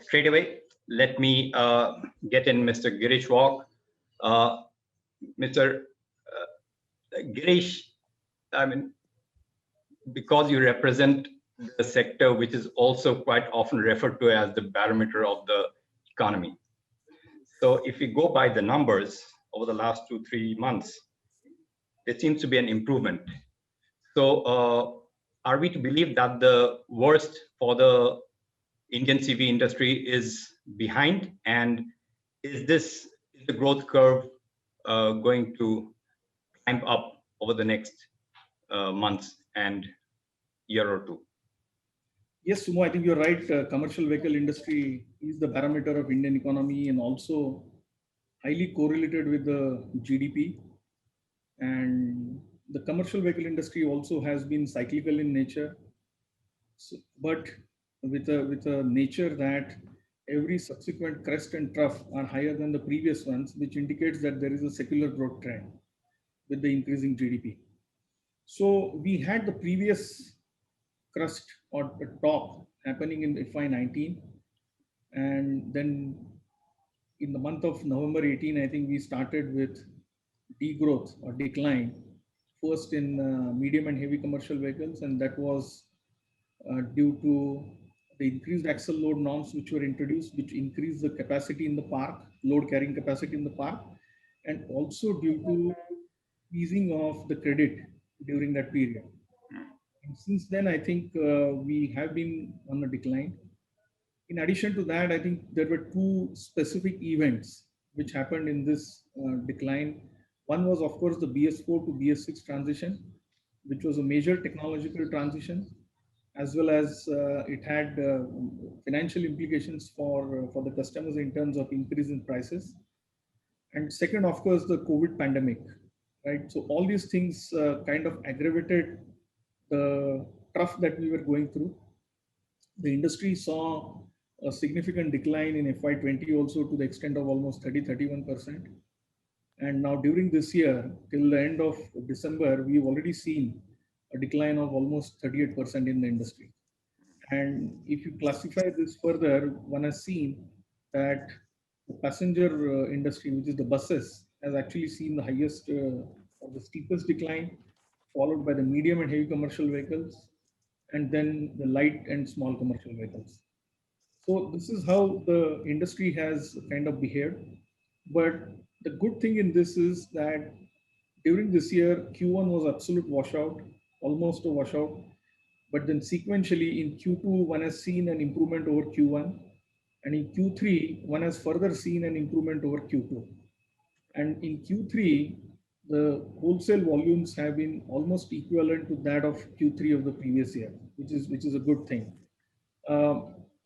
straight away, let me get in Mr. Girish Walk. Mr. Girish, I mean, because you represent the sector which is also quite often referred to as the barometer of the economy. So if we go by the numbers over the last 2-3 months, there seems to be an improvement. So are we to believe that the worst for the Indian CV industry is behind? And is the growth curve going to climb up over the next months and year or two? Yes, Sumo, I think you're right. Commercial vehicle industry is the barometer of Indian economy and also highly correlated with the GDP. And the commercial vehicle industry also has been cyclical in nature, but with a nature that every subsequent crest and trough are higher than the previous ones, which indicates that there is a secular growth trend with the increasing GDP. So we had the previous crust or the top happening in FY19, and then in the month of November 18, I think we started with degrowth or decline, first in medium and heavy commercial vehicles, and that was due to the increased axle load norms which were introduced, which increased the capacity in the park, load carrying capacity in the park, and also due to easing of the credit during that period. And since then, I think we have been on a decline. In addition to that, I think there were two specific events which happened in this decline. One was, of course, the BS4 to BS6 transition, which was a major technological transition, as well as it had financial implications for the customers in terms of increase in prices. And second, of course, the COVID pandemic, right? So all these things kind of aggravated the trough that we were going through. The industry saw a significant decline in FY20 also to the extent of almost 30-31%. And now during this year, till the end of December, we've already seen a decline of almost 38% in the industry. And if you classify this further, one has seen that the passenger industry, which is the buses, has actually seen the highest or the steepest decline, followed by the medium and heavy commercial vehicles, and then the light and small commercial vehicles. So this is how the industry has kind of behaved. But the good thing in this is that during this year, Q1 was absolute washout, almost a washout. But then sequentially in Q2, one has seen an improvement over Q1. And in Q3, one has further seen an improvement over Q2. And in Q3, the wholesale volumes have been almost equivalent to that of Q3 of the previous year, which is a good thing.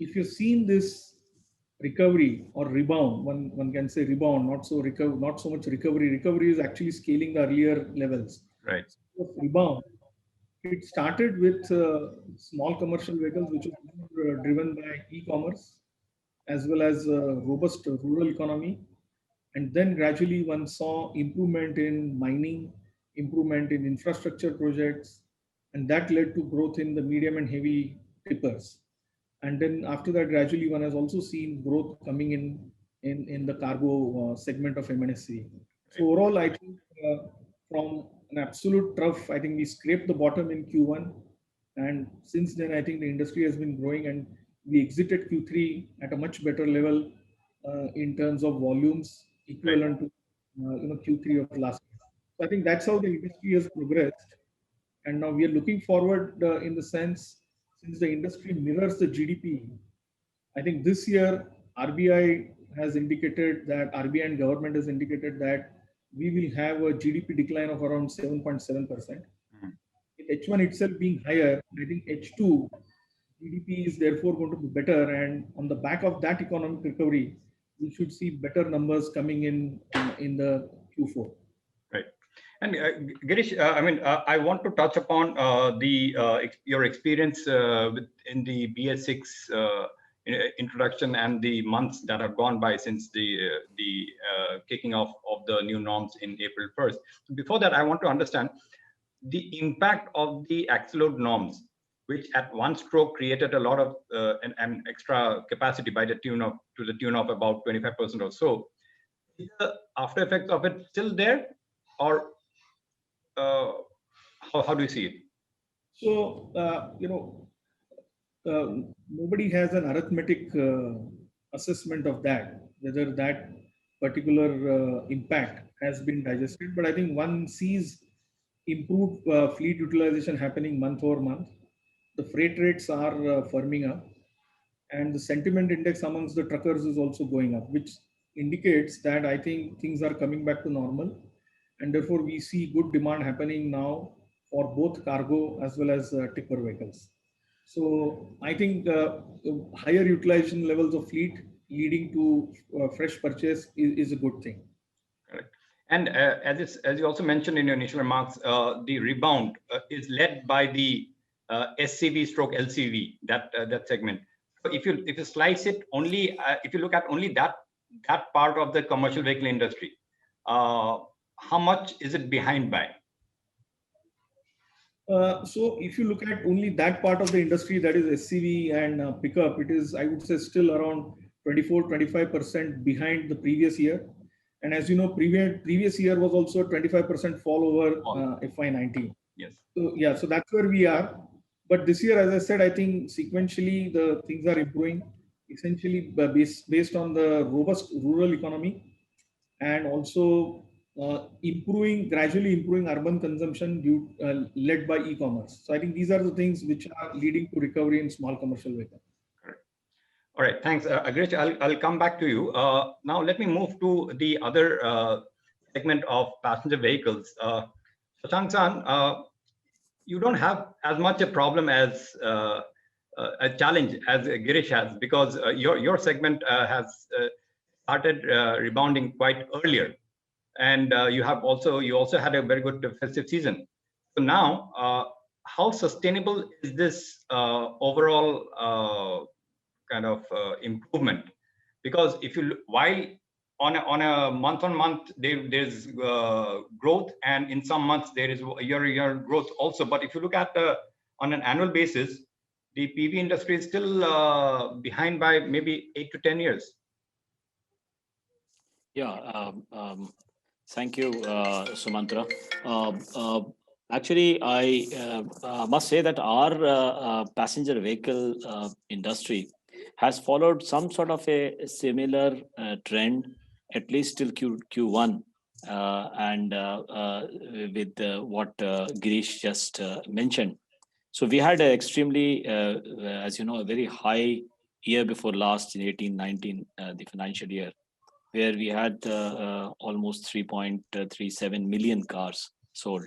If you've seen this recovery or rebound, one can say rebound, not so much recovery. Recovery is actually scaling the earlier levels. Right. So rebound. It started with small commercial vehicles, which were driven by e-commerce, as well as robust rural economy. And then gradually one saw improvement in mining, improvement in infrastructure projects, and that led to growth in the medium and heavy tippers. And then after that, gradually one has also seen growth coming in the cargo segment of M&HCV. So overall, I think from an absolute trough, I think we scraped the bottom in Q1. And since then, I think the industry has been growing, and we exited Q3 at a much better level in terms of volumes equivalent to Q3 of last year. So I think that's how the industry has progressed. And now we are looking forward in the sense, since the industry mirrors the GDP, I think this year RBI has indicated that, RBI and government has indicated that we will have a GDP decline of around 7.7%. H1 itself being higher, I think H2 GDP is therefore going to be better, and on the back of that economic recovery, we should see better numbers coming in the Q4. Right. And Girish, I want to touch upon your experience in the BS6 introduction and the months that have gone by since the kicking off of the new norms in April 1st. Before that, I want to understand the impact of the axle load norms, which at one stroke created a lot of an extra capacity to the tune of about 25% or so. Is the after effects of it still there, or how do you see it? So, nobody has an arithmetic assessment of that, whether that particular impact has been digested. But I think one sees improved fleet utilization happening month over month. The freight rates are firming up, and the sentiment index amongst the truckers is also going up, which indicates that I think things are coming back to normal, and therefore we see good demand happening now for both cargo as well as tipper vehicles. So I think higher utilization levels of fleet leading to fresh purchase is a good thing. Correct. And as you also mentioned in your initial remarks, the rebound is led by the SCV stroke LCV, that segment. So if you slice it only, if you look at only that part of the commercial vehicle industry, how much is it behind by? So if you look at only that part of the industry, that is SCV and pickup, it is, I would say, still around 24-25% behind the previous year. And as you know, previous year was also 25% fall over FY19. Yes. So yeah, so that's where we are. But this year, as I said, I think sequentially the things are improving, essentially based on the robust rural economy, and also gradually improving urban consumption led by e-commerce. So I think these are the things which are leading to recovery in small commercial vehicles. All right, thanks, Agrish. I'll come back to you. Now let me move to the other segment of passenger vehicles. Shashank-san, you don't have as much a problem as a challenge as Girish has, because your segment has started rebounding quite earlier, and you also had a very good festive season. So now, how sustainable is this overall kind of improvement? Because if you while on a month-on-month there's growth, and in some months there is year-on-year growth also. But if you look at on an annual basis, the PV industry is still behind by maybe 8 to 10 years. Yeah, thank you, Sumantra. Actually, I must say that our passenger vehicle industry has followed some sort of a similar trend, at least till Q1, and with what Girish just mentioned. So we had an extremely, as you know, a very high year before last in 18-19, the financial year, where we had almost 3.37 million cars sold.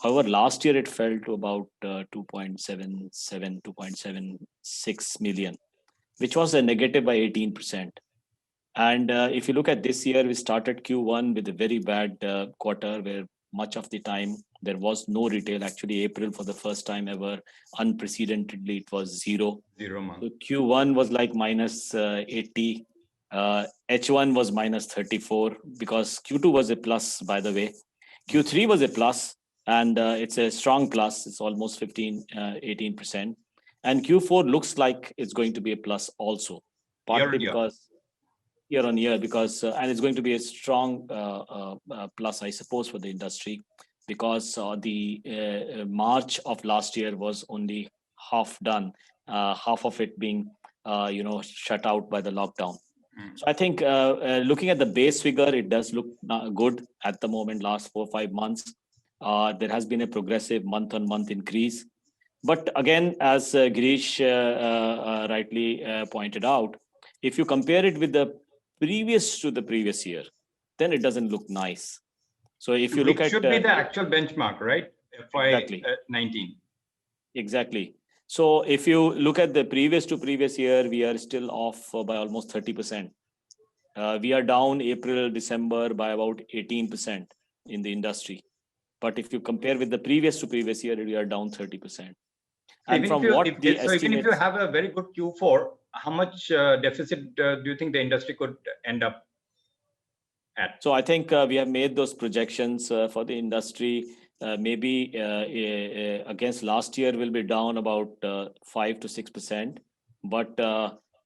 However, last year it fell to about 2.77, 2.76 million, which was a negative by 18%. And if you look at this year, we started Q1 with a very bad quarter, where much of the time there was no retail. Actually, April, for the first time ever, unprecedentedly, it was zero. 0 month. So Q1 was like minus 80. H1 was minus 34, because Q2 was a plus, by the way. Q3 was a plus, and it's a strong plus. It's almost 18%. And Q4 looks like it's going to be a plus also, partly because year on year, because and it's going to be a strong plus, I suppose, for the industry, because the March of last year was only half done, half of it being shut out by the lockdown. So I think looking at the base figure, it does look good at the moment. Last 4 or 5 months, there has been a progressive month-on-month increase. But again, as Girish rightly pointed out, if you compare it with the previous year, then it doesn't look nice. So if you look at, it should be the actual benchmark, right? Exactly. FY19. Exactly. So if you look at the previous year, we are still off by almost 30%. We are down April, December by about 18% in the industry. But if you compare with the previous year, we are down 30%. And even if you have a very good Q4, how much deficit do you think the industry could end up at? So I think we have made those projections for the industry. maybe against last year will be down about 5 to 6%, but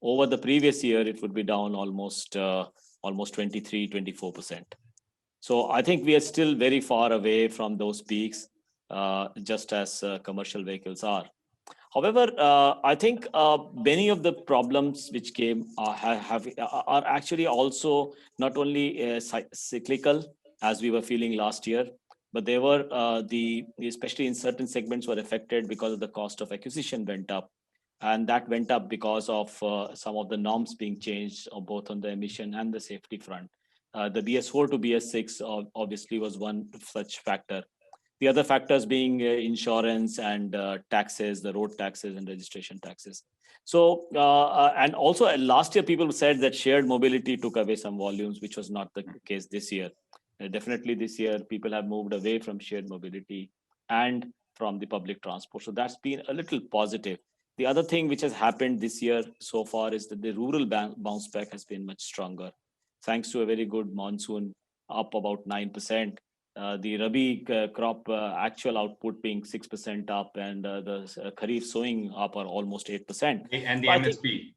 over the previous year it would be down almost 23, 24%. So I think we are still very far away from those peaks, just as commercial vehicles are. However, I think many of the problems which came are actually also not only cyclical, as we were feeling last year, but they were especially in certain segments were affected because of the cost of acquisition went up, and that went up because of some of the norms being changed, both on the emission and the safety front. The BS4 to BS6 obviously was one such factor. The other factors being insurance and taxes, the road taxes and registration taxes. So, and also last year people said that shared mobility took away some volumes, which was not the case this year. Definitely this year, people have moved away from shared mobility and from the public transport. So that's been a little positive. The other thing which has happened this year so far is that the rural bounce back has been much stronger, thanks to a very good monsoon, up about 9%. The Rabi crop actual output being 6% up, and the Kharif sowing up are almost 8%. And the So MSP.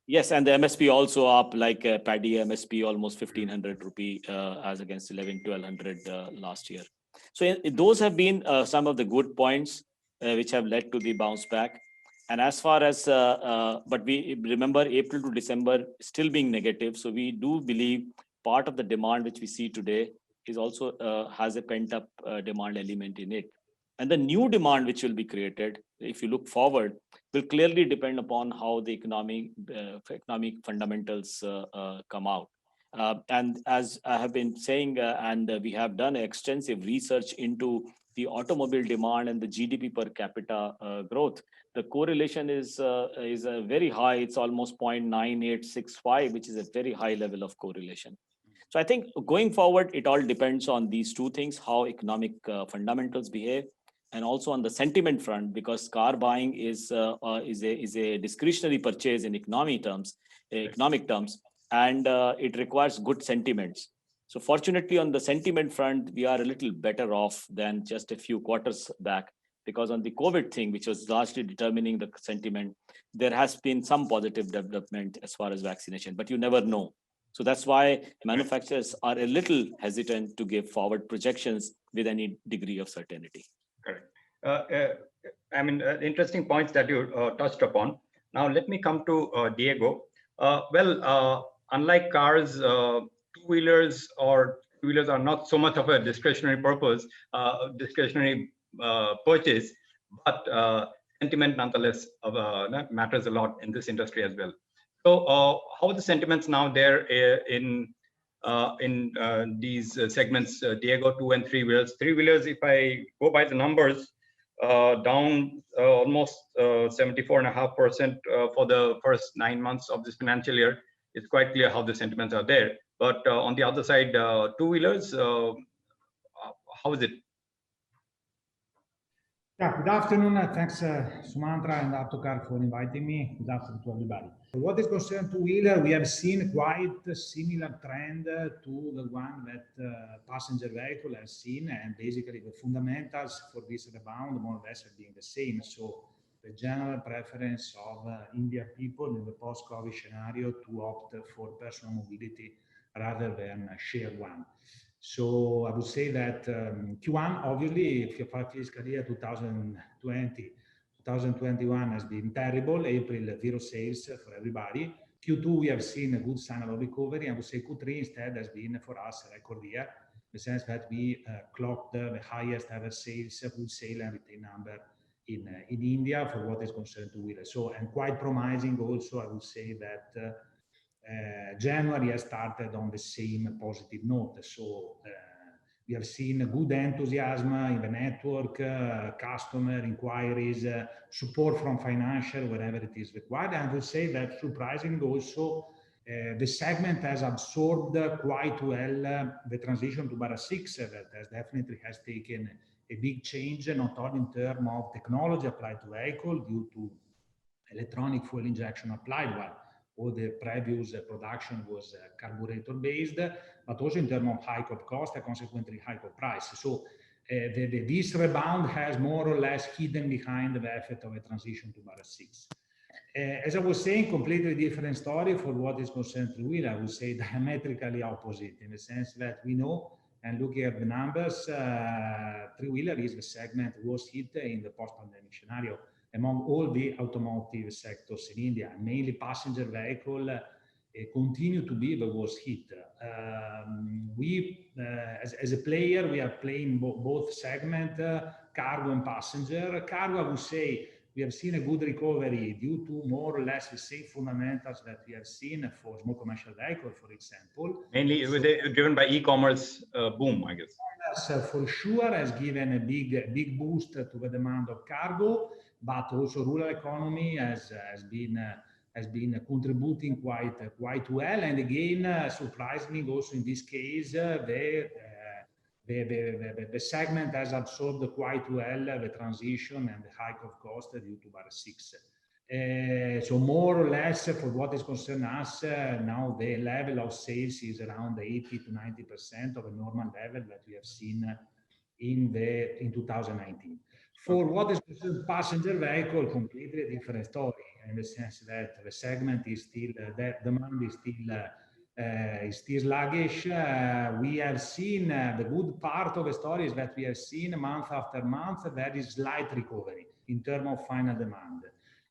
Yes, and the MSP also up, like paddy MSP almost 1,500 rupee as against 1,100-1,200 last year. So those have been some of the good points which have led to the bounce back. And as far as, but we remember April to December still being negative. So we do believe part of the demand which we see today is also has a pent up demand element in it. And the new demand which will be created, if you look forward, will clearly depend upon how the economic fundamentals come out. And as I have been saying, and we have done extensive research into the automobile demand and the GDP per capita growth, the correlation is very high. It's almost 0.9865, which is a very high level of correlation. So I think going forward, it all depends on these two things: how economic fundamentals behave, and also on the sentiment front, because car buying is a discretionary purchase in economic terms, and it requires good sentiments. So fortunately, on the sentiment front, we are a little better off than just a few quarters back, because on the COVID thing, which was largely determining the sentiment, there has been some positive development as far as vaccination, but you never know. So that's why manufacturers are a little hesitant to give forward projections with any degree of certainty. Correct. I mean, interesting points that you touched upon. Now, let me come to Diego. Unlike cars, two-wheelers or two-wheelers are not so much of a discretionary purchase, but sentiment nonetheless matters a lot in this industry as well. So, how are the sentiments now there in these segments, Diego, two and three wheelers? Three wheelers, if I go by the numbers, down almost 74.5% for the first 9 months of this financial year. It's quite clear how the sentiments are there. But on the other side, two wheelers, how is it? Yeah, good afternoon. Thanks, Sumantra and Autocar for inviting me. Good afternoon to everybody. What is concerned two-wheeler, we have seen quite a similar trend to the one that passenger vehicle has seen, and basically the fundamentals for this rebound more or less have been the same. So the general preference of Indian people in the post-COVID scenario to opt for personal mobility rather than shared one. So I would say that Q1, obviously, if you fiscal year 2020, 2021 has been terrible. April, zero sales for everybody. Q2, we have seen a good sign of recovery. I would say Q3 instead has been for us a record year, in the sense that we clocked the highest ever sales, wholesale and retail number in India for what is concerned to wheelers. So, and quite promising also, I would say that January has started on the same positive note. So we have seen good enthusiasm in the network, customer inquiries, support from financial wherever it is required. And I would say that surprising also, the segment has absorbed quite well the transition to BS VI that definitely has taken a big change, not only in terms of technology applied to vehicle due to electronic fuel injection applied, while all the previous production was carburetor based, but also in terms of hike of cost and consequently hike of price. So this rebound has more or less hidden behind the effect of a transition to Barrel 6. As I was saying, completely different story for what is concerned three-wheeler. I would say diametrically opposite in the sense that we know, and looking at the numbers, three-wheeler is the segment was hit in the post-pandemic scenario among all the automotive sectors in India. Mainly passenger vehicle continue to be the worst hit. As a player, we are playing both segment, cargo and passenger. Cargo, I would say, we have seen a good recovery due to more or less the same fundamentals that we have seen for small commercial vehicle, for example. Mainly driven by e-commerce boom, I guess. For sure has given a big boost to the demand of cargo, but also rural economy has been contributing quite well. And again, surprisingly, also in this case, the segment has absorbed quite well the transition and the hike of cost due to Barrel 6. So more or less for what is concerned us, now the level of sales is around 80 to 90% of a normal level that we have seen in 2019. For what is concerned passenger vehicle, completely different story in the sense that the segment is still, the demand is still sluggish. We have seen the good part of the story is that we have seen month after month there is slight recovery in terms of final demand.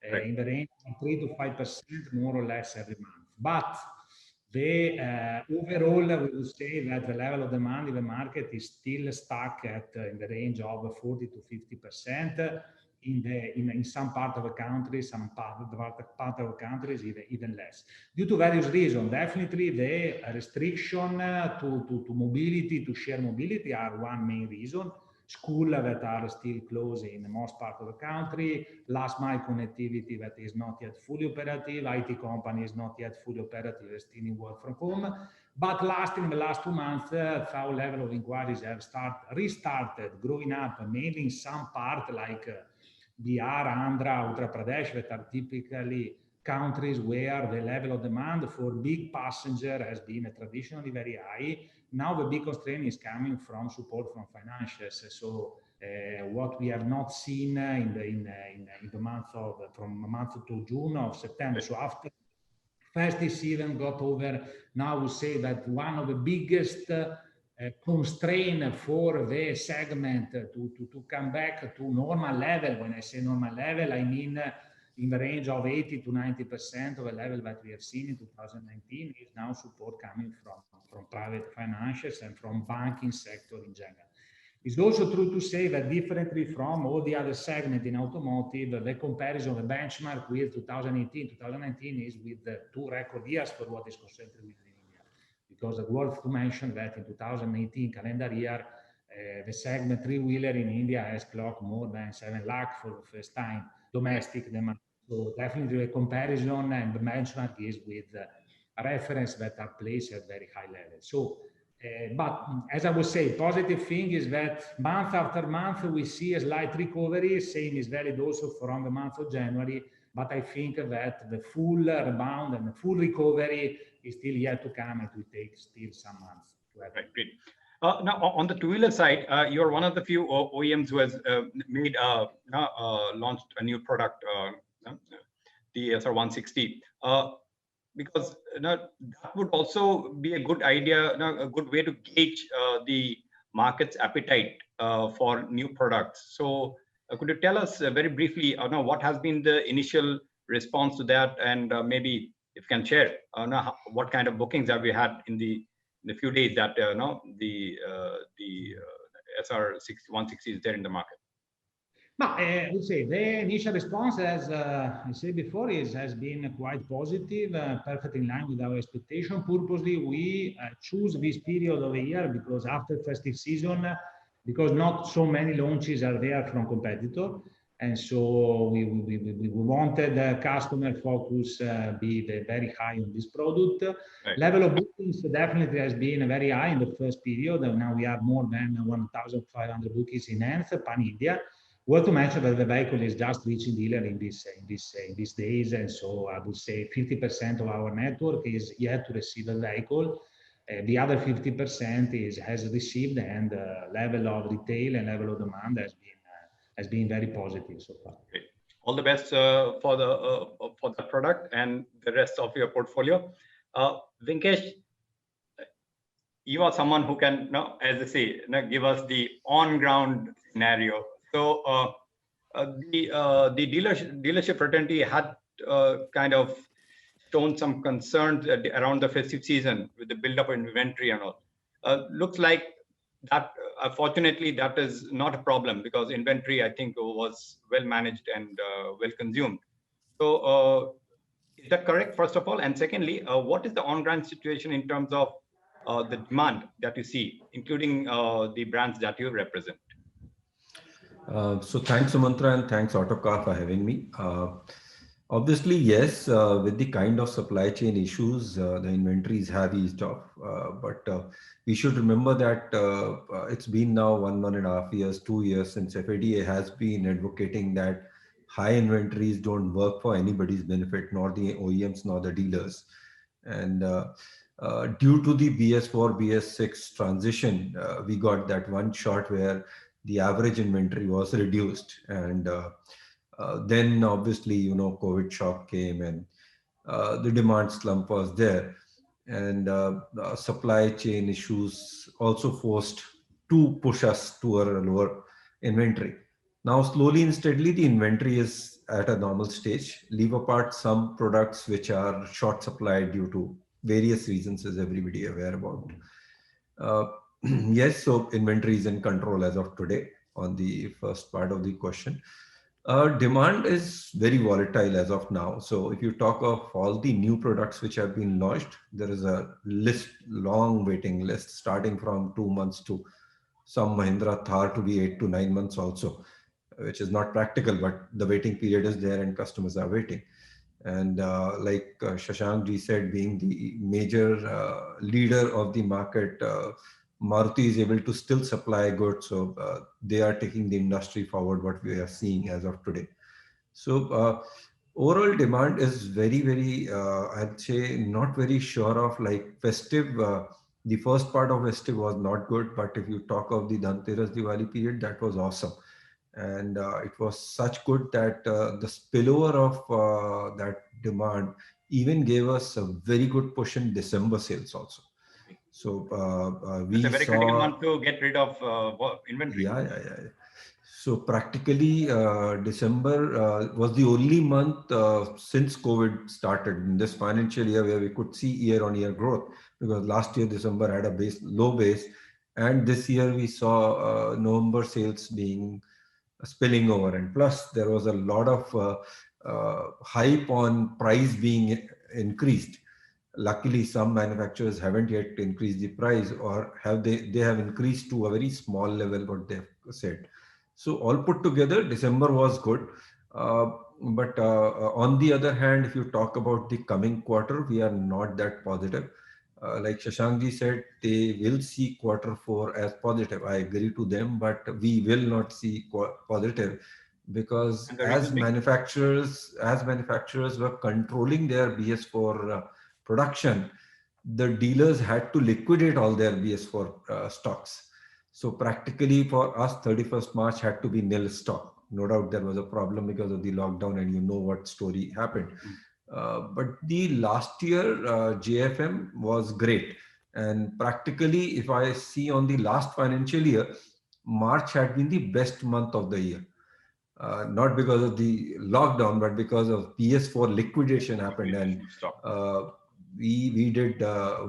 In the range of 3 to 5% more or less every month. But the overall, we would say that the level of demand in the market is still stuck at in the range of 40 to 50%. In some part of the country, some part of the countries even less. Due to various reasons, definitely the restriction to mobility, to share mobility are one main reason. Schools that are still closed in most part of the country, last mile connectivity that is not yet fully operative, IT companies not yet fully operative, still in work from home. But in the last 2 months, our level of inquiries have restarted growing up, mainly in some part like Bihar, Andhra, Uttar Pradesh, that are typically countries where the level of demand for big passenger has been traditionally very high. Now the big constraint is coming from support from financials. So what we have not seen in the month of from month to June of September. So after festive season got over, now we say that one of the biggest constraint for the segment to come back to normal level. When I say normal level, I mean in the range of 80 to 90% of the level that we have seen in 2019 is now support coming from private financials and from banking sector in general. It's also true to say that differently from all the other segments in automotive, the comparison, the benchmark with 2018, 2019 is with the 2 record years for what is concerned with India. Because it's worth to mention that in 2018 calendar year, the segment three-wheeler in India has clocked more than 7 lakh for the first time domestic demand. So definitely a comparison and the benchmark is with a reference that are placed at very high level. So, but as I would say, positive thing is that month after month we see a slight recovery. Same is valid also from the month of January. But I think that the full rebound and the full recovery is still yet to come, and it will take still some months. Right, great. Now, on the two-wheeler side, you're one of the few OEMs who has launched a new product, the SR 160. Because that would also be a good idea, a good way to gauge the market's appetite for new products. So, could you tell us very briefly what has been the initial response to that, and maybe if you can share what kind of bookings have we had in the few days that the SR 160 is there in the market? I would say the initial response, as I said before, has been quite positive, perfectly in line with our expectation. Purposely, we choose this period of the year because after festive season, because not so many launches are there from competitor. And so we wanted customer focus be very high on this product. Right. Level of bookings definitely has been very high in the first period. And now we have more than 1,500 bookings in hand, pan-India. Worth to mention that the vehicle is just reaching dealer in these days. And so I would say 50% of our network is yet to receive a vehicle. The other 50% has received, and level of retail and level of demand has been very positive so far. Great. All the best for the product and the rest of your portfolio. Vinkesh, you are someone who can, as I say, give us the on-ground scenario. So the dealership fraternity had kind of shown some concerns around the festive season with the build-up of inventory and all. Looks like that, fortunately, that is not a problem because inventory, I think, was well managed and well consumed. So is that correct, first of all? And secondly, what is the on-ground situation in terms of the demand that you see, including the brands that you represent? So thanks, Sumantra, and thanks, Autocar, for having me. Obviously, yes, with the kind of supply chain issues, the inventories have eased off. But we should remember that it's been now 1.5 years, 2 years since FADA has been advocating that high inventories don't work for anybody's benefit, nor the OEMs, nor the dealers. And due to the BS4, BS6 transition, we got that one shot where the average inventory was reduced. And then obviously, COVID shock came and the demand slump was there. And supply chain issues also forced to push us to a lower inventory. Now, slowly and steadily, the inventory is at a normal stage. Leave apart some products which are short supply due to various reasons, as everybody aware about. Yes, so inventory is in control as of today on the first part of the question. Demand is very volatile as of now. So if you talk of all the new products which have been launched, there is a long waiting list starting from 2 months to some Mahindra Thar to be 8 to 9 months also, which is not practical, but the waiting period is there and customers are waiting. And like Shashank ji said, being the major leader of the market, Maruti is able to still supply goods. So they are taking the industry forward, what we are seeing as of today. So overall demand is very, very, I'd say not very sure of, like festive. The first part of festive was not good, but if you talk of the Dhanteras Diwali period, that was awesome. And it was such good that the spillover of that demand even gave us a very good push in December sales also. So we it's a very critical month to get rid of inventory. Yeah. So practically December was the only month since COVID started in this financial year where we could see year-on-year growth, because last year December had a low base, and this year we saw November sales being spilling over, and plus there was a lot of hype on price being increased. Luckily, some manufacturers haven't yet increased the price, or they have increased to a very small level, what they've said. So all put together, December was good. But on the other hand, if you talk about the coming quarter, we are not that positive. Like Shashank ji said, they will see Q4 as positive. I agree to them, but we will not see positive, because as manufacturers were controlling their BS4 production, the dealers had to liquidate all their BS4 stocks. So practically for us, 31st March had to be nil stock. No doubt there was a problem because of the lockdown, and you know what story happened. But the last year JFM was great. And practically, if I see on the last financial year, March had been the best month of the year. Not because of the lockdown, but because of PS4 liquidation happened. And we did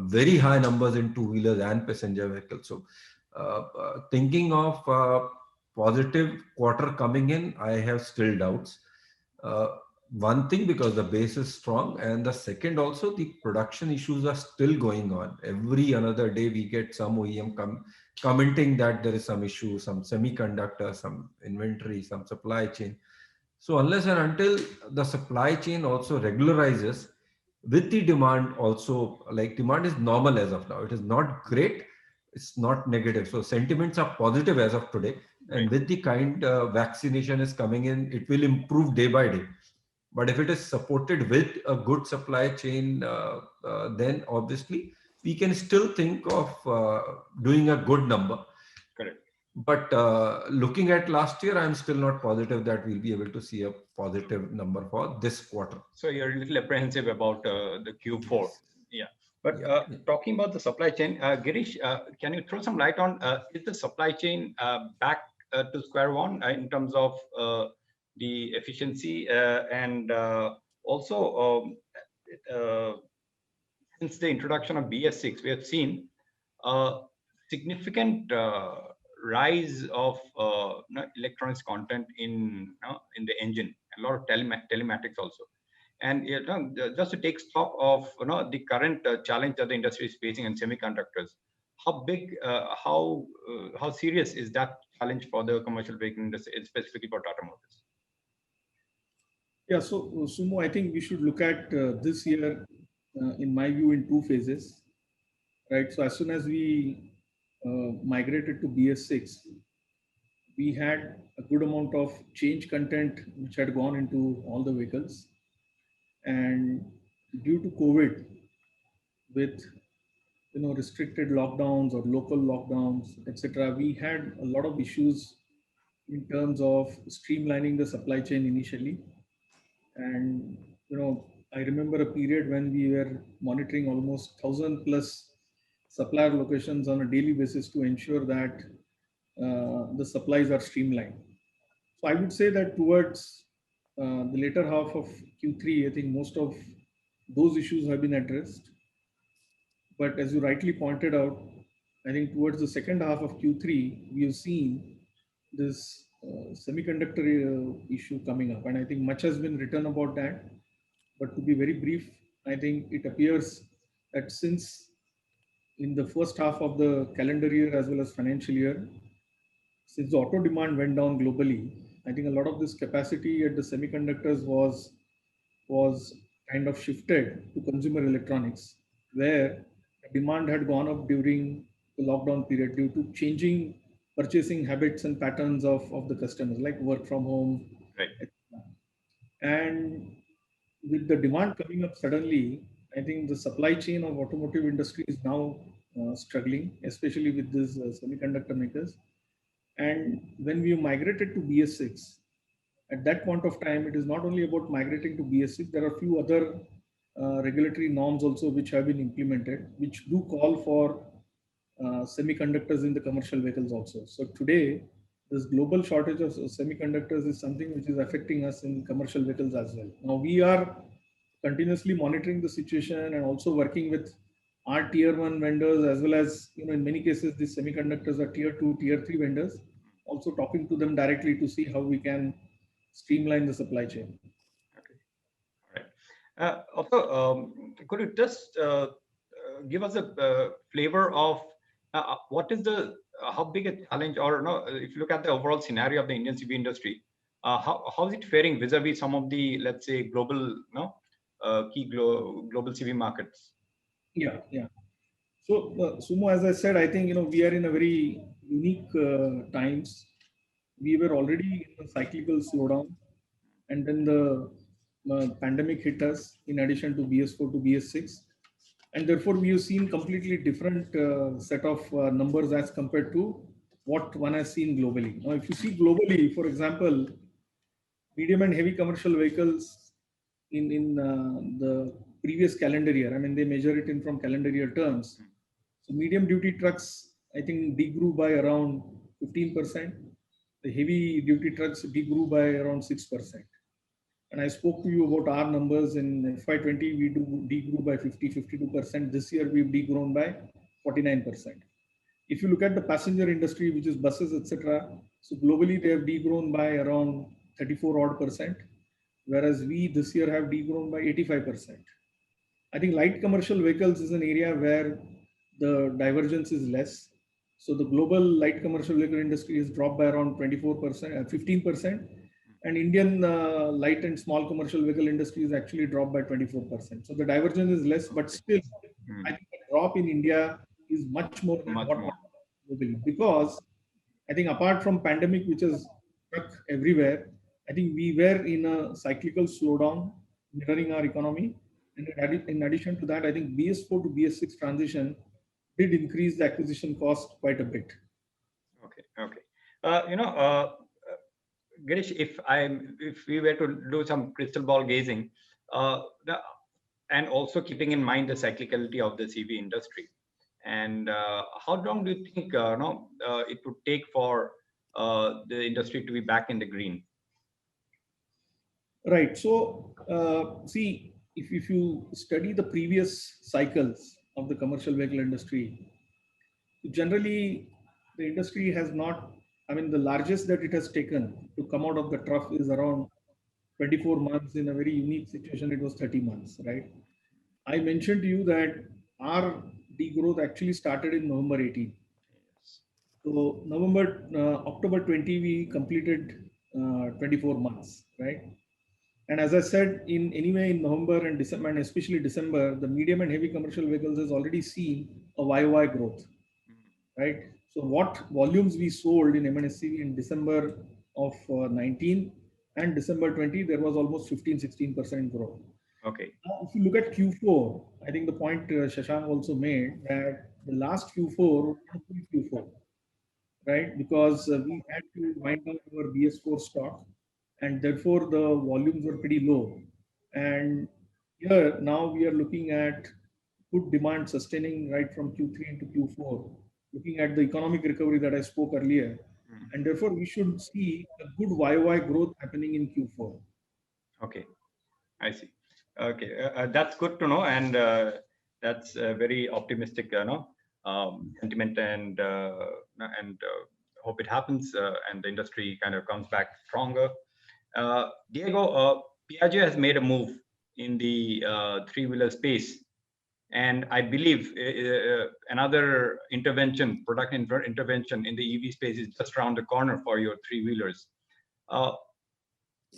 very high numbers in two-wheelers and passenger vehicles. So thinking of positive quarter coming in, I have still doubts. One thing, because the base is strong, and the second also, the production issues are still going on. Every another day we get some OEM commenting that there is some issue, some semiconductor, some inventory, some supply chain. So unless and until the supply chain also regularizes with the demand also, like demand is normal as of now. It is not great, it's not negative. So sentiments are positive as of today. And with the kind vaccination is coming in, it will improve day by day. But if it is supported with a good supply chain, then obviously we can still think of doing a good number. Correct. But looking at last year, I'm still not positive that we'll be able to see a positive number for this quarter. So you're a little apprehensive about the Q4. Yeah. But Yeah. talking about the supply chain, Girish, can you throw some light on, is the supply chain back to square one in terms of the efficiency and also since the introduction of BS6, we have seen a significant rise of electronics content in the engine, a lot of telematics also. And just to take stock of the current challenge that the industry is facing in semiconductors, how big, how serious is that challenge for the commercial vehicle industry, specifically for Tata Motors? Yeah, so Sumo, I think we should look at this year, in my view, in two phases, right? So as soon as we migrated to BS6, we had a good amount of change content which had gone into all the vehicles. And due to COVID, with restricted lockdowns or local lockdowns, etc., we had a lot of issues in terms of streamlining the supply chain initially. And I remember a period when we were monitoring almost 1,000 plus supplier locations on a daily basis to ensure that the supplies are streamlined. So I would say that towards the later half of Q3, I think most of those issues have been addressed. But as you rightly pointed out, I think towards the second half of Q3, we have seen this semiconductor issue coming up. And I think much has been written about that. But to be very brief, I think it appears that since in the first half of the calendar year as well as financial year, since the auto demand went down globally, I think a lot of this capacity at the semiconductors was kind of shifted to consumer electronics, where demand had gone up during the lockdown period due to changing purchasing habits and patterns of the customers, like work from home. Right. And with the demand coming up suddenly, I think the supply chain of automotive industry is now struggling, especially with these semiconductor makers. And when we migrated to BS6, at that point of time, it is not only about migrating to BS6, there are a few other regulatory norms also which have been implemented, which do call for semiconductors in the commercial vehicles also. So today, this global shortage of semiconductors is something which is affecting us in commercial vehicles as well. Now we are continuously monitoring the situation and also working with our tier 1 vendors, as well as, in many cases, these semiconductors are tier 2, tier 3 vendors, also talking to them directly to see how we can streamline the supply chain. Okay. All right. Also, could you just give us a flavor of what is how big a challenge, or if you look at the overall scenario of the Indian CV industry, how is it faring vis-a-vis some of the, let's say, global, key global CV markets? Yeah. So, Sumo, as I said, I think we are in a very unique times. We were already in a cyclical slowdown, and then the pandemic hit us in addition to BS4 to BS6, and therefore we have seen completely different set of numbers as compared to what one has seen globally. Now, if you see globally, for example, medium and heavy commercial vehicles in the previous calendar year, I mean, they measure it in from calendar year terms. So medium duty trucks, I think, degrew by around 15%. The heavy duty trucks degrew by around 6%. And I spoke to you about our numbers in FY20, we degrew by 52%. This year we've degrown by 49%. If you look at the passenger industry, which is buses, etc., so globally they have degrown by around 34%, whereas we this year have degrown by 85%. I think light commercial vehicles is an area where the divergence is less. So the global light commercial vehicle industry has dropped by around 24%, 15%, and Indian light and small commercial vehicle industry is actually dropped by 24%. So the divergence is less, but still, I think the drop in India is much more than what globally, because I think apart from pandemic, which has struck everywhere, I think we were in a cyclical slowdown mirroring our economy. And in addition to that, I think BS4 to BS6 transition did increase the acquisition cost quite a bit. Okay, okay. Girish, if we were to do some crystal ball gazing, and also keeping in mind the cyclicality of the CV industry, and how long do you think it would take for the industry to be back in the green? Right. So, see, if you study the previous cycles of the commercial vehicle industry, generally the industry has not, I mean, the largest that it has taken to come out of the trough is around 24 months. In a very unique situation, it was 30 months, right? I mentioned to you that our degrowth actually started in November 18. So October 20, we completed 24 months, right? And as I said, in November and December, and especially December, the medium and heavy commercial vehicles has already seen a YOY growth, right? So what volumes we sold in M&HCV in December of 19 and December 20, there was almost 15-16% growth. Okay. Now, if you look at Q4, I think the point Shashank also made that the last Q4 was Q4, right? Because we had to wind down our BS4 stock, and therefore the volumes were pretty low. And here now we are looking at good demand sustaining right from Q3 into Q4, looking at the economic recovery that I spoke earlier. And therefore we should see a good YOY growth happening in Q4. Okay, I see. Okay, that's good to know, and that's very optimistic, sentiment, and hope it happens, and the industry kind of comes back stronger. Diego, Piaggio has made a move in the three-wheeler space, and I believe another product intervention in the EV space is just around the corner for your three-wheelers.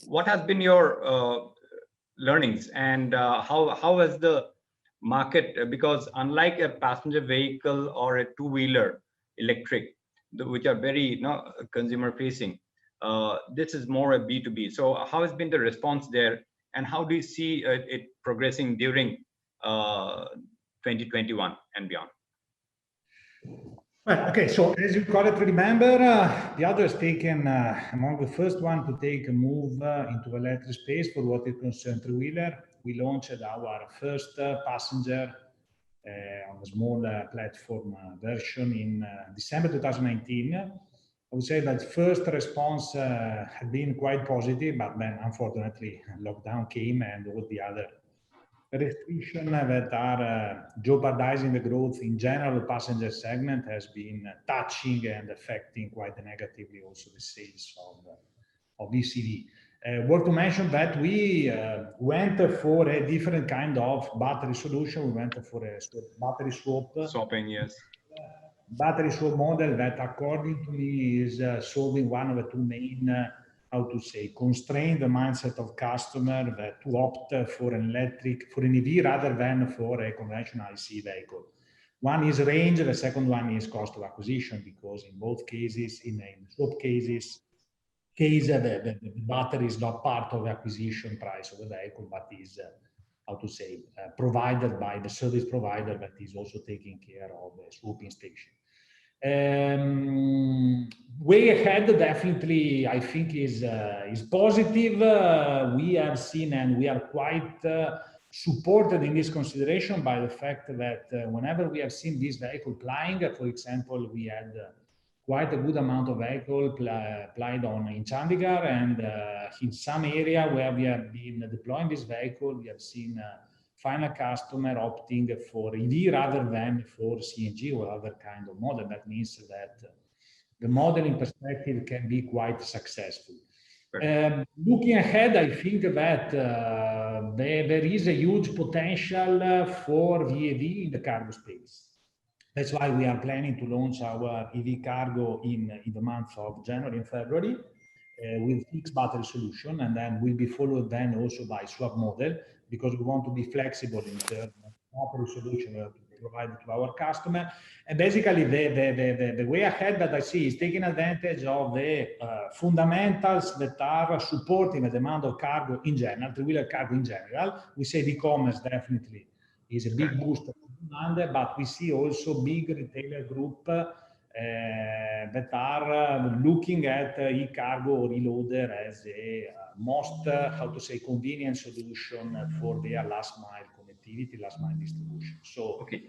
What has been your learnings, and how has the market, because unlike a passenger vehicle or a two-wheeler electric, which are very consumer facing, this is more a B2B. So how has been the response there, and how do you see it progressing during 2021 and beyond? Well, okay, so as you correctly remember, Piaggio has taken among the first one to take a move into electric space for what it concerns three-wheeler. We launched our first passenger on a small platform version in December 2019. I would say that first response had been quite positive, but then unfortunately lockdown came and all the other restrictions that are jeopardizing the growth in general passenger segment has been touching and affecting quite negatively also the sales of ECV. Worth to mention that we went for a different kind of battery solution. We went for a battery swap. Swapping, yes. Battery swap model that, according to me, is solving one of the two main constrain the mindset of customer that to opt for an EV rather than for a conventional IC vehicle. One is range, the second one is cost of acquisition, because in both cases, in swap cases, the battery is not part of the acquisition price of the vehicle, but is provided by the service provider that is also taking care of the swapping station. Way ahead, definitely, I think is positive. We have seen, and we are quite supported in this consideration by the fact that whenever we have seen this vehicle flying, for example, we had quite a good amount of vehicle applied in Chandigarh, and in some area where we have been deploying this vehicle, we have seen final customer opting for EV rather than for CNG or other kind of model. That means that the model in perspective can be quite successful. Looking ahead, I think that there is a huge potential for VAV in the cargo space. That's why we are planning to launch our EV cargo in the month of January and February with fixed battery solution, and then will be followed then also by swap model, because we want to be flexible in terms of battery solution. We have to provide to our customer. And basically, the way ahead that I see is taking advantage of the fundamentals that are supporting the demand of cargo in general, three-wheeler cargo in general. We say e-commerce definitely is a big boost of demand, but we see also big retailer group that are looking at e-cargo or e-loader as a most, how to say, convenient solution for their last mile connectivity, last mile distribution. So, okay.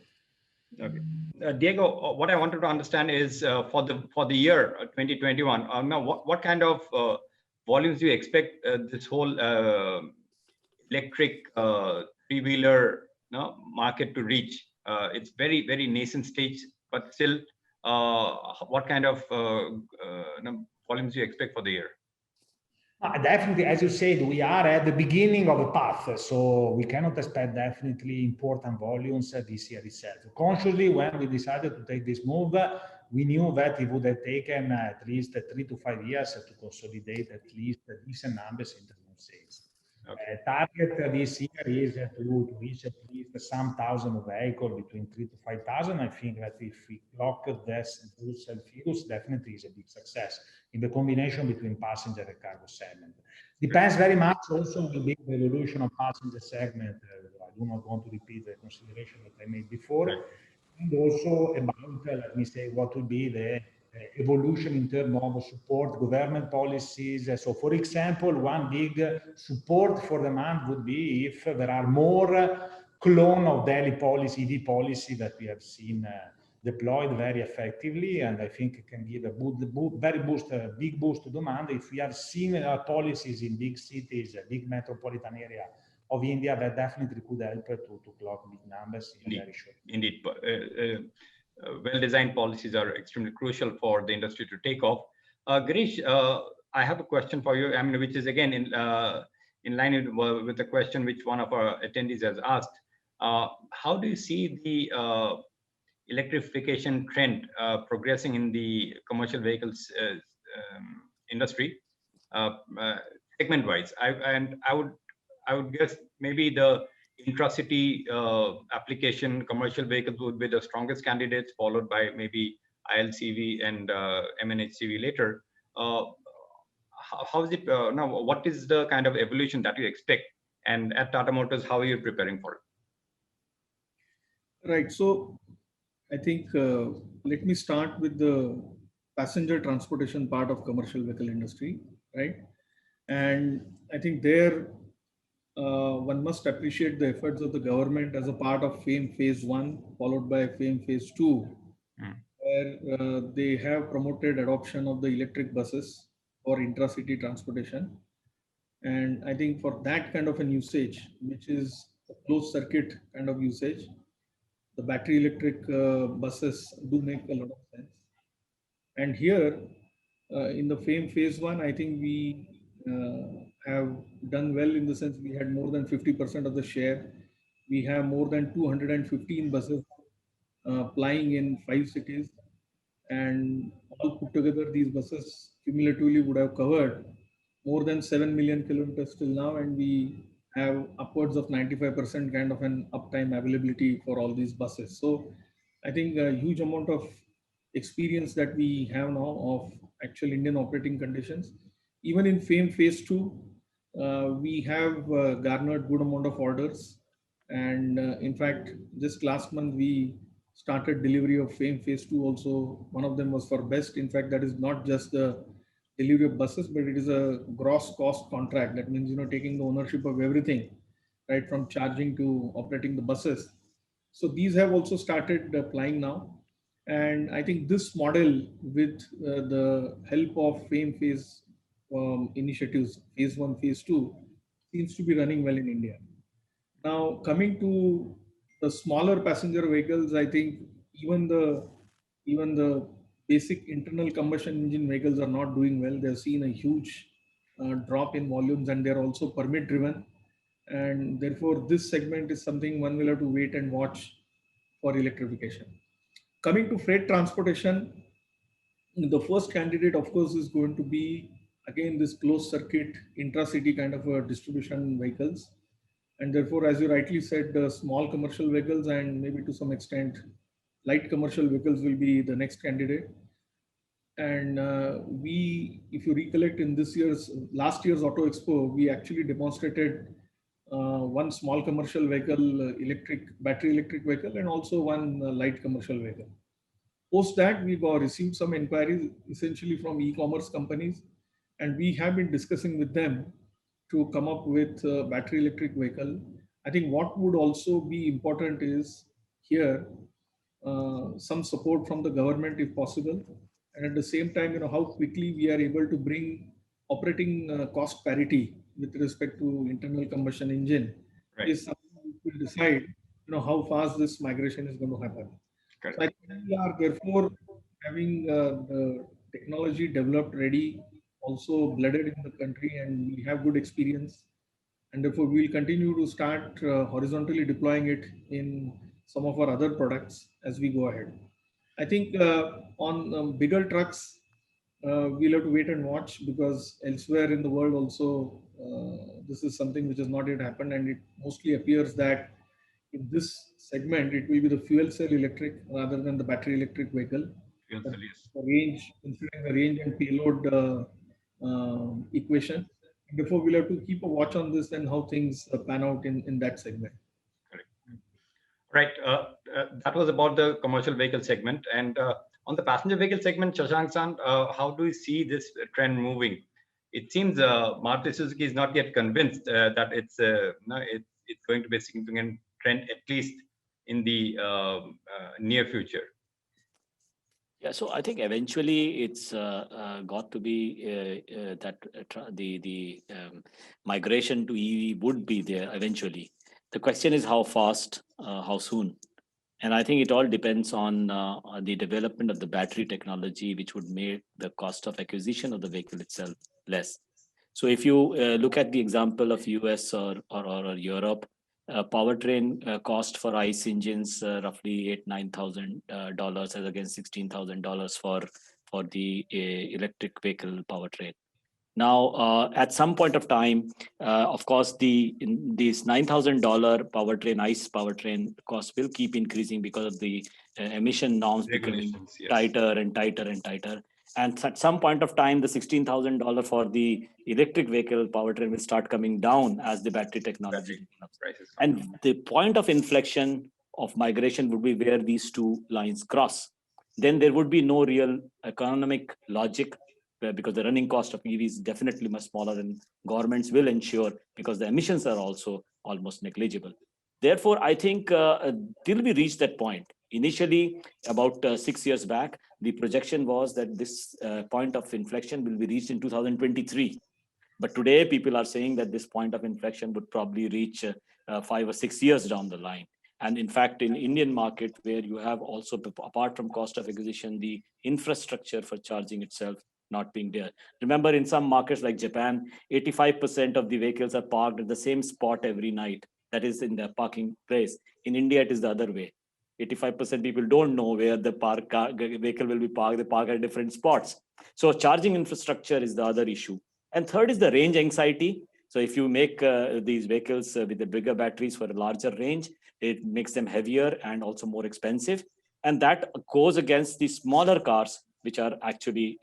Diego, what I wanted to understand is for the year 2021. Now, what kind of volumes do you expect this whole electric three-wheeler market to reach? It's very nascent stage, but still, what kind of volumes do you expect for the year? Definitely, as you said, we are at the beginning of a path, so we cannot expect definitely important volumes this year itself. Consciously, when we decided to take this move, we knew that it would have taken at least 3 to 5 years to consolidate at least decent numbers in terms of sales. Okay. Target this year is to reach at least some thousand vehicles, between 3 to 5,000. I think that if we clock those figures, definitely is a big success in the combination between passenger and cargo segment. Depends very much also on the big evolution of passenger segment. I do not want to repeat the consideration that I made before. Right. And also about, let me say, what will be the evolution in terms of support government policies. So, for example, one big support for demand would be if there are more clone of Delhi policy, EV policy that we have seen deployed very effectively, and I think it can give a big boost to demand. If we have similar policies in big cities, big metropolitan area of India, that definitely could help to clock big numbers in very short. Indeed. Well-designed policies are extremely crucial for the industry to take off. Girish, I have a question for you, which is again in line with the question which one of our attendees has asked. How do you see the electrification trend progressing in the commercial vehicles industry, segment-wise? I would guess maybe the intracity application commercial vehicles would be the strongest candidates, followed by maybe ILCV and MNHCV later. How is it now? What is the kind of evolution that you expect? And at Tata Motors, how are you preparing for it? Right. So I think let me start with the passenger transportation part of commercial vehicle industry, right? And I think there one must appreciate the efforts of the government as a part of FAME Phase 1, followed by FAME Phase 2, where they have promoted adoption of the electric buses for intracity transportation. And I think for that kind of an usage, which is a closed circuit kind of usage, the battery electric buses do make a lot of sense. And here in the FAME Phase 1, I think we have done well in the sense we had more than 50% of the share. We have more than 215 buses plying in 5 cities, and all put together, these buses cumulatively would have covered more than 7 million kilometers till now, and we have upwards of 95% kind of an uptime availability for all these buses. So I think a huge amount of experience that we have now of actual Indian operating conditions. Even in FAME Phase 2, we have garnered good amount of orders. And in fact, just last month, we started delivery of FAME Phase 2 also. One of them was for BEST. In fact, that is not just the delivery of buses, but it is a gross cost contract. That means, taking the ownership of everything, right, from charging to operating the buses. So these have also started applying now. And I think this model, with the help of FAME Phase initiatives, Phase 1, Phase 2, seems to be running well in India. Now, coming to the smaller passenger vehicles, I think even the basic internal combustion engine vehicles are not doing well. They've seen a huge drop in volumes, and they're also permit driven. And therefore, this segment is something one will have to wait and watch for electrification. Coming to freight transportation, the first candidate, of course, is going to be, again, this closed circuit intracity kind of a distribution vehicles. And therefore, as you rightly said, small commercial vehicles and maybe to some extent, light commercial vehicles will be the next candidate. And if you recollect in last year's Auto Expo, we actually demonstrated one small commercial vehicle, battery electric vehicle, and also one light commercial vehicle. Post that, we received some inquiries essentially from e-commerce companies, and we have been discussing with them to come up with a battery electric vehicle. I think what would also be important is here some support from the government if possible, and at the same time, how quickly we are able to bring operating cost parity with respect to internal combustion engine Right. is something we will decide, how fast this migration is going to happen. Correct. So I think we are therefore having the technology developed ready, also blooded in the country, and we have good experience. And therefore, we will continue to start horizontally deploying it in some of our other products as we go ahead. I think on bigger trucks, we'll have to wait and watch, because elsewhere in the world also, this is something which has not yet happened, and it mostly appears that in this segment, it will be the fuel cell electric rather than the battery electric vehicle. Fuel cell, yes. The range, considering the range and payload equation. Therefore, we'll have to keep a watch on this and how things pan out in that segment. Correct. Right. That was about the commercial vehicle segment. And on the passenger vehicle segment, Shashank-san, how do you see this trend moving? It seems Maruti Suzuki is not yet convinced that it's going to be a significant trend, at least in the near future. Yeah, so I think eventually it's got to be that the migration to EV would be there eventually. The question is how fast, how soon. And I think it all depends on the development of the battery technology, which would make the cost of acquisition of the vehicle itself less. So if you look at the example of US or Europe, powertrain cost for ICE engines roughly $8,000-9,000 as against $16,000 for the electric vehicle powertrain. Now, at some point of time, of course, these $9,000 powertrain, ICE powertrain cost will keep increasing because of the emission norms becoming tighter and tighter and tighter. And at some point of time, the $16,000 for the electric vehicle powertrain will start coming down as the battery technology develops. And the point of inflection of migration would be where these two lines cross. Then there would be no real economic logic, because the running cost of EV is definitely much smaller, and governments will ensure, because the emissions are also almost negligible. Therefore, I think till we reach that point, initially about 6 years back, the projection was that this point of inflection will be reached in 2023. But today, people are saying that this point of inflection would probably reach 5 or 6 years down the line. And in fact, in Indian market, where you have also, apart from cost of acquisition, the infrastructure for charging itself not being there. Remember, in some markets like Japan, 85% of the vehicles are parked at the same spot every night. That is in the parking place. In India, it is the other way. 85% people don't know where the vehicle will be parked. They park at different spots. So charging infrastructure is the other issue. And third is the range anxiety. So if you make these vehicles with the bigger batteries for a larger range, it makes them heavier and also more expensive. And that goes against the smaller cars, which are actually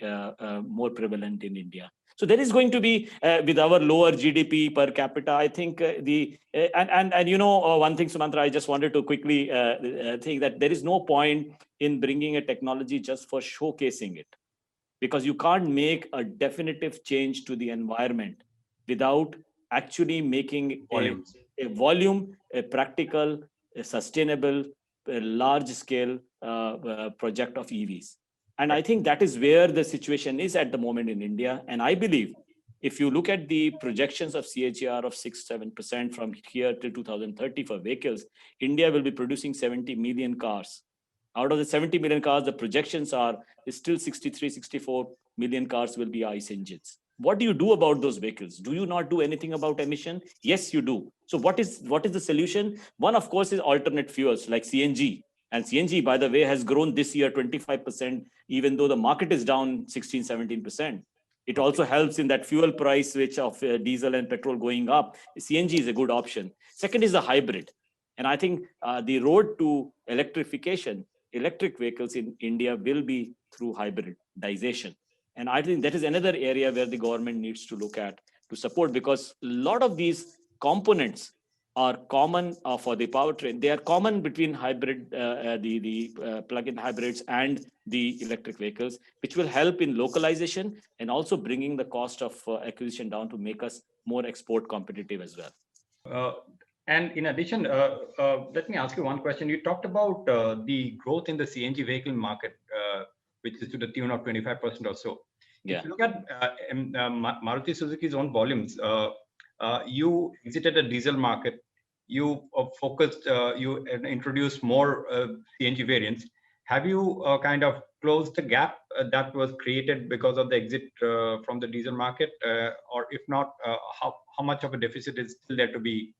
more prevalent in India. So there is going to be, with our lower GDP per capita, I think one thing, Sumantra, I just wanted to quickly think that there is no point in bringing a technology just for showcasing it, because you can't make a definitive change to the environment without actually making a volume, a practical, a sustainable, a large scale project of EVs. And I think that is where the situation is at the moment in India. And I believe if you look at the projections of CAGR of 6-7% from here till 2030 for vehicles, India will be producing 70 million cars. Out of the 70 million cars, the projections are still 63-64 million cars will be ICE engines. What do you do about those vehicles? Do you not do anything about emission? Yes, you do. So what is the solution? One, of course, is alternate fuels like CNG. And CNG, by the way, has grown this year 25%, even though the market is down 16-17%. It also helps in that fuel price, which of diesel and petrol going up. CNG is a good option. Second is the hybrid. And I think the road to electrification, electric vehicles in India will be through hybridization. And I think that is another area where the government needs to look at to support, because a lot of these components are common for the powertrain. They are common between hybrid, the plug-in hybrids and the electric vehicles, which will help in localization and also bringing the cost of acquisition down to make us more export competitive as well. And in addition, let me ask you one question. You talked about the growth in the CNG vehicle market, which is to the tune of 25% or so. Yeah. If you look at Maruti Suzuki's own volumes, you exited the diesel market, you focused, you introduced more CNG variants. Have you kind of closed the gap that was created because of the exit from the diesel market? Or if not, how much of a deficit is still there to be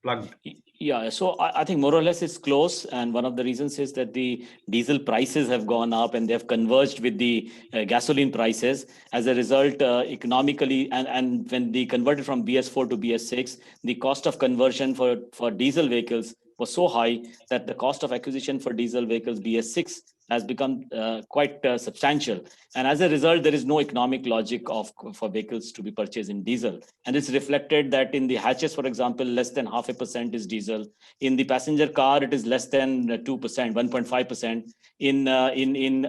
plugged? Yeah, so I think more or less it's close. And one of the reasons is that the diesel prices have gone up and they've converged with the gasoline prices. As a result, economically, and when they converted from BS4 to BS6, the cost of conversion for diesel vehicles was so high that the cost of acquisition for diesel vehicles BS6 has become quite substantial. And as a result, there is no economic logic for vehicles to be purchased in diesel. And it's reflected that in the hatches, for example, less than 0.5% is diesel. In the passenger car, it is less than 2%, 1.5%. In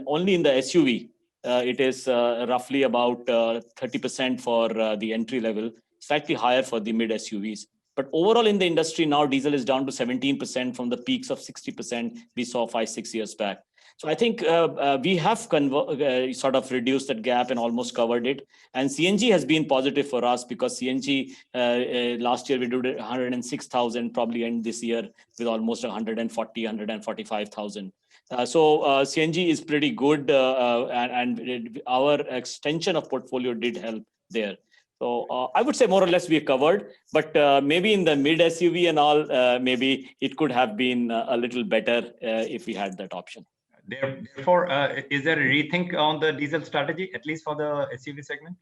only in the SUV, it is roughly about 30% for the entry level, slightly higher for the mid SUVs. But overall in the industry now, diesel is down to 17% from the peaks of 60% we saw 5-6 years back. So I think we have sort of reduced that gap and almost covered it. And CNG has been positive for us because CNG last year we did 106,000, probably end this year with almost 140, 145,000. So CNG is pretty good, and our extension of portfolio did help there. So I would say more or less we are covered, but maybe in the mid SUV and all, maybe it could have been a little better if we had that option. Therefore, is there a rethink on the diesel strategy, at least for the SUV segment?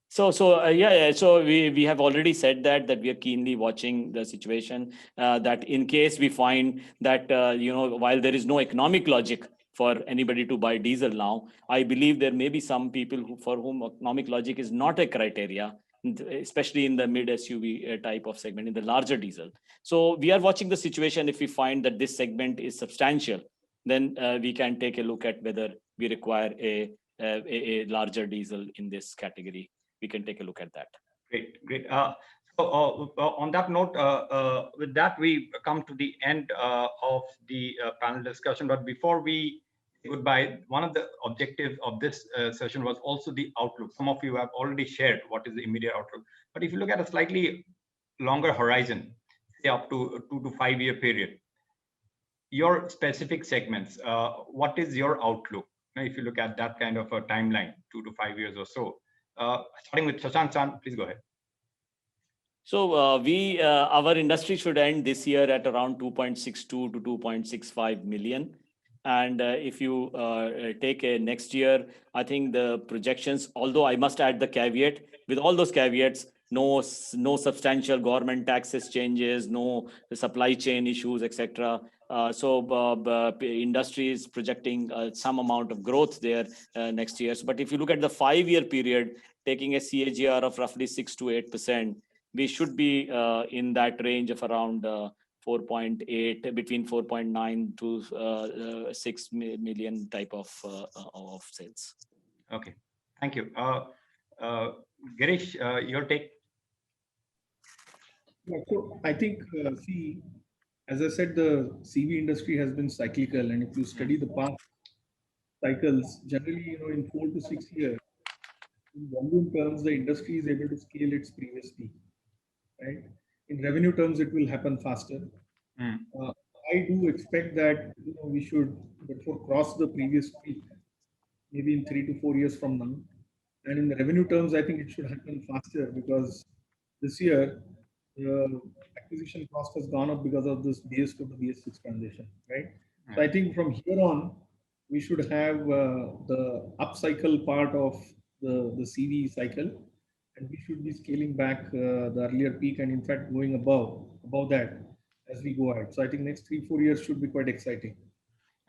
So we have already said that we are keenly watching the situation, that in case we find that, while there is no economic logic for anybody to buy diesel now, I believe there may be some people for whom economic logic is not a criteria, especially in the mid SUV type of segment, in the larger diesel. So we are watching the situation. If we find that this segment is substantial, then we can take a look at whether we require a larger diesel in this category. We can take a look at that. Great. So on that note, with that, we come to the end of the panel discussion. But before we say goodbye, one of the objectives of this session was also the outlook. Some of you have already shared what is the immediate outlook. But if you look at a slightly longer horizon, say up to 2 to 5 year period, your specific segments, what is your outlook? Now, if you look at that kind of a timeline, 2 to 5 years or so, starting with Shashank, please go ahead. So our industry should end this year at around 2.62 to 2.65 million. And if you take a next year, I think the projections, although I must add the caveat, with all those caveats, no substantial government taxes changes, no supply chain issues, etc. So industry is projecting some amount of growth there next year. But if you look at the 5 year period, taking a CAGR of roughly 6 to 8%, we should be in that range of around 4.8, between 4.9 to 6 million type of sales. Okay, thank you. Girish, your take? Yeah, so I think, as I said, the CV industry has been cyclical, and if you study the past cycles, generally, in 4 to 6 years, in volume terms, the industry is able to scale its previous peak, right? In revenue terms, it will happen faster. I do expect that we should therefore cross the previous peak, maybe in 3 to 4 years from now. And in the revenue terms, I think it should happen faster because this year, the acquisition cost has gone up because of this BS4 to BS6 transition, right? So I think from here on, we should have the upcycle part of the CV cycle, and we should be scaling back the earlier peak and in fact going above that as we go ahead. So I think next 3-4 years should be quite exciting.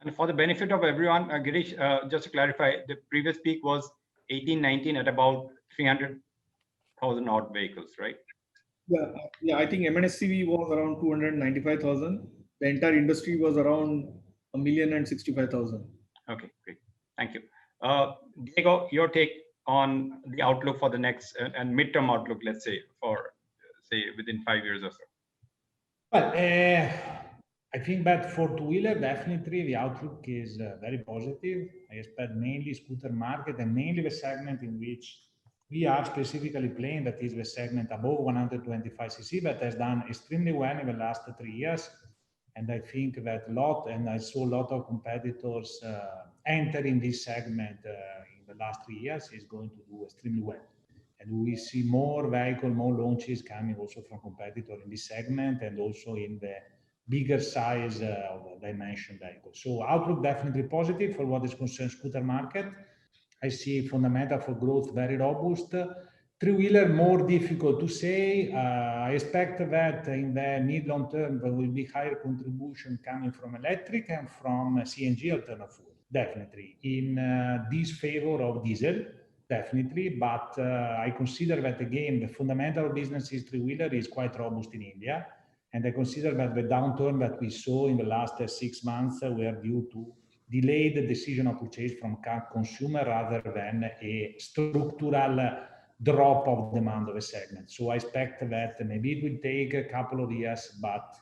And for the benefit of everyone, Girish, just to clarify, the previous peak was 18-19 at about 300,000 odd vehicles, right? Yeah. I think MNSCV was around 295,000. The entire industry was around 1,065,000. Okay, great. Thank you. Diego, your take on the outlook for the next and midterm outlook, let's say, for say within 5 years or so. Well, I think that for two-wheeler, definitely the outlook is very positive. I expect mainly scooter market and mainly the segment in which we are specifically playing, that is the segment above 125cc, that has done extremely well in the last 3 years. And I think that I saw a lot of competitors entering this segment in the last 3 years is going to do extremely well. And we see more launches coming also from competitors in this segment and also in the bigger size of dimension vehicles. So outlook definitely positive for what is concerned scooter market. I see fundamental for growth very robust. Three-wheeler more difficult to say. I expect that in the mid-long term there will be higher contribution coming from electric and from CNG alternative fuel, definitely in disfavor of diesel, definitely. But I consider that again the fundamental business is three-wheeler is quite robust in India. And I consider that the downturn that we saw in the last 6 months were due to delayed decision of purchase from consumer rather than a structural drop of demand of a segment. So I expect that maybe it will take a couple of years, but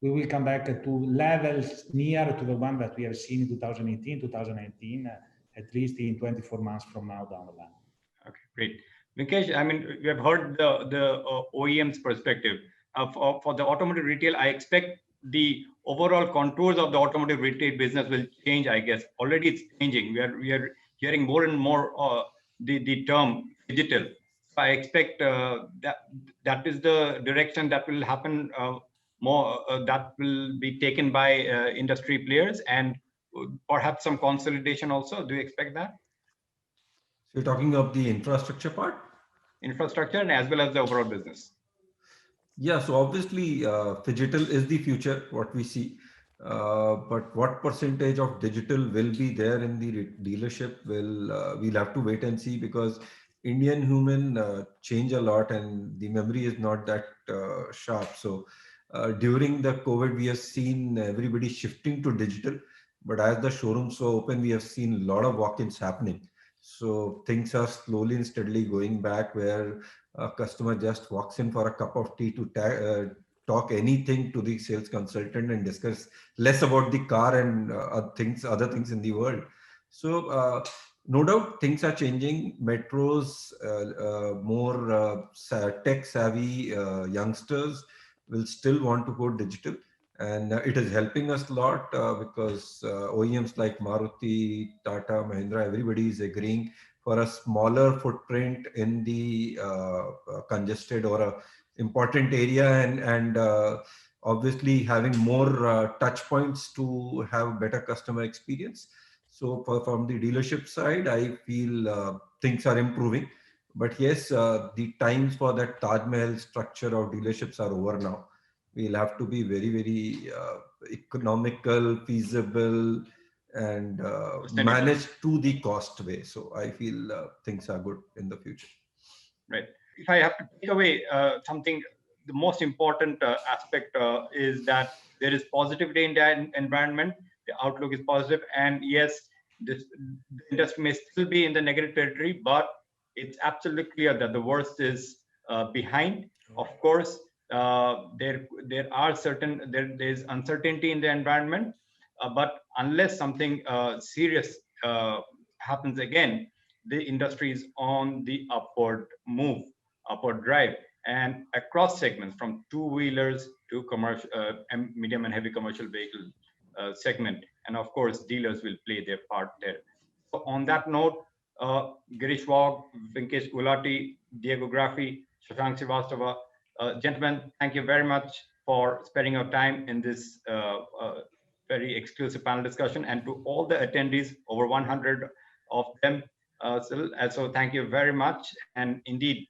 we will come back to levels near to the one that we have seen in 2018, 2019, at least in 24 months from now down the line. Okay, great. Vinkesh, I mean, we have heard the OEM's perspective. For the automotive retail, I expect the overall contours of the automotive retail business will change, I guess. Already it's changing. We are hearing more and more the term digital. So I expect that is the direction that will happen more, that will be taken by industry players and perhaps some consolidation also. Do you expect that? So you're talking of the infrastructure part? Infrastructure and as well as the overall business. Yeah, so obviously digital is the future, what we see. But what percentage of digital will be there in the dealership we'll have to wait and see, because Indian human change a lot and the memory is not that sharp. So during the COVID, we have seen everybody shifting to digital. But as the showrooms were open, we have seen a lot of walk-ins happening. So things are slowly and steadily going back where a customer just walks in for a cup of tea to talk anything to the sales consultant and discuss less about the car and other things in the world. So no doubt things are changing. Metros, more tech savvy youngsters will still want to go digital. And it is helping us a lot because OEMs like Maruti, Tata, Mahindra, everybody is agreeing for a smaller footprint in the congested or a important area, and obviously having more touch points to have better customer experience. So from the dealership side, I feel things are improving. But yes, the times for that Taj Mahal structure of dealerships are over now. We'll have to be very, very economical, feasible, and manage to the cost way. So I feel things are good in the future. Right. If I have to take away something, the most important aspect is that there is positivity in the environment. The outlook is positive, and yes, the industry may still be in the negative territory, but it's absolutely clear that the worst is behind. Of course, there is uncertainty in the environment, but unless something serious happens again, the industry is on the upward drive, and across segments from two-wheelers to commercial, medium and heavy commercial vehicle segment, and of course dealers will play their part there. So on that note, Girish Wagh, Vinkesh Gulati, Diego Graffi, Shashank Srivastava, gentlemen, thank you very much for spending your time in this very exclusive panel discussion, and to all the attendees, over 100 of them. So thank you very much, and indeed,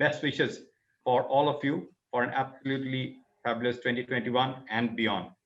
best wishes for all of you for an absolutely fabulous 2021 and beyond.